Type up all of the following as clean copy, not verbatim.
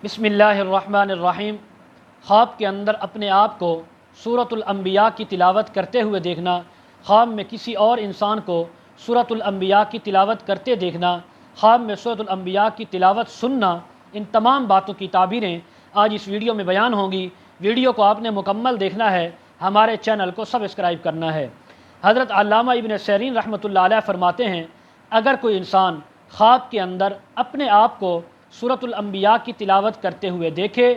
بسم اللہ الرحمن الرحیم۔ خواب کے اندر اپنے آپ کو سورۃ الانبیاء کی تلاوت کرتے ہوئے دیکھنا، خواب میں کسی اور انسان کو سورۃ الانبیاء کی تلاوت کرتے دیکھنا، خواب میں سورۃ الانبیاء کی تلاوت سننا، ان تمام باتوں کی تعبیریں آج اس ویڈیو میں بیان ہوں گی۔ ویڈیو کو آپ نے مکمل دیکھنا ہے، ہمارے چینل کو سبسکرائب کرنا ہے۔ حضرت علامہ ابن سیرین رحمۃ اللہ علیہ فرماتے ہیں، اگر کوئی انسان خواب کے اندر اپنے آپ کو سورۃ الانبیاء کی تلاوت کرتے ہوئے دیکھے،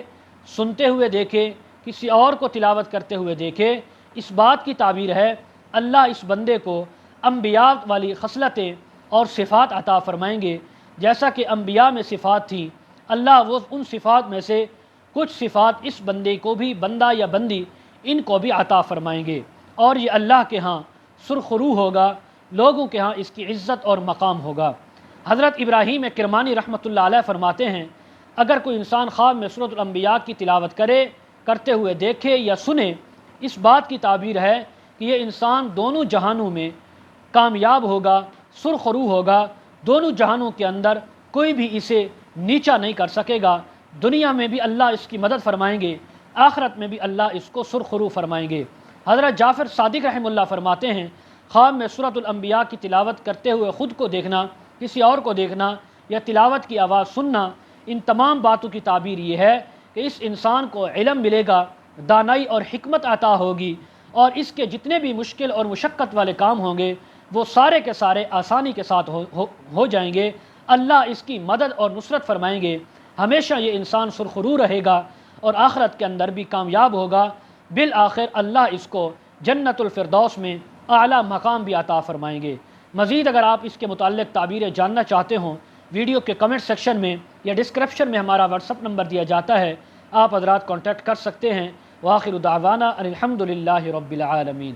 سنتے ہوئے دیکھے، کسی اور کو تلاوت کرتے ہوئے دیکھے، اس بات کی تعبیر ہے اللہ اس بندے کو انبیاء والی خصلتیں اور صفات عطا فرمائیں گے۔ جیسا کہ انبیاء میں صفات تھیں، اللہ وہ ان صفات میں سے کچھ صفات اس بندے کو بھی، بندہ یا بندی ان کو بھی عطا فرمائیں گے، اور یہ اللہ کے ہاں سرخرو ہوگا، لوگوں کے ہاں اس کی عزت اور مقام ہوگا۔ حضرت ابراہیم کرمانی رحمۃ اللہ علیہ فرماتے ہیں، اگر کوئی انسان خواب میں سورۃ الانبیاء کی تلاوت کرتے ہوئے دیکھے یا سنے، اس بات کی تعبیر ہے کہ یہ انسان دونوں جہانوں میں کامیاب ہوگا، سرخرو ہوگا، دونوں جہانوں کے اندر کوئی بھی اسے نیچا نہیں کر سکے گا۔ دنیا میں بھی اللہ اس کی مدد فرمائیں گے، آخرت میں بھی اللہ اس کو سرخرو فرمائیں گے۔ حضرت جعفر صادق رحمہ اللہ فرماتے ہیں، خواب میں سورۃ الانبیاء کی تلاوت کرتے ہوئے خود کو دیکھنا، کسی اور کو دیکھنا یا تلاوت کی آواز سننا، ان تمام باتوں کی تعبیر یہ ہے کہ اس انسان کو علم ملے گا، دانائی اور حکمت عطا ہوگی، اور اس کے جتنے بھی مشکل اور مشقت والے کام ہوں گے وہ سارے کے سارے آسانی کے ساتھ ہو جائیں گے۔ اللہ اس کی مدد اور نصرت فرمائیں گے، ہمیشہ یہ انسان سرخرو رہے گا اور آخرت کے اندر بھی کامیاب ہوگا۔ بالآخر اللہ اس کو جنت الفردوس میں اعلیٰ مقام بھی عطا فرمائیں گے۔ مزید اگر آپ اس کے متعلق تعبیریں جاننا چاہتے ہوں، ویڈیو کے کمنٹ سیکشن میں یا ڈسکرپشن میں ہمارا واٹس اپ نمبر دیا جاتا ہے، آپ حضرات کانٹیکٹ کر سکتے ہیں۔ وآخر دعوانا ان الحمد للہ رب العالمین۔